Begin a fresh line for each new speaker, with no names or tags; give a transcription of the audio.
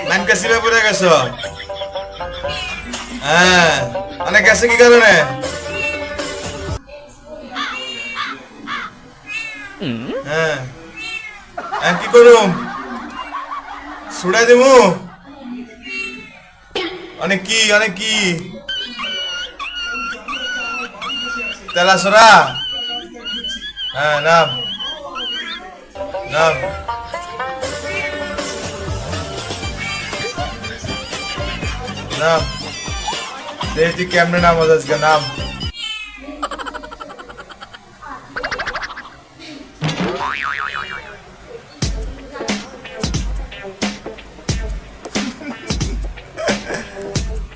নাম কাসিমে পড়ে গেছো? হ্যাঁ, অনেক গেছে কি কারণে? হ্যাঁ, কি করুম? ছুড়াই দেবো? অনেক কি অনেক কি তেলাসরা? হ্যাঁ, নাম নাম নাম তুই কেমনে নাম আজকে নাম?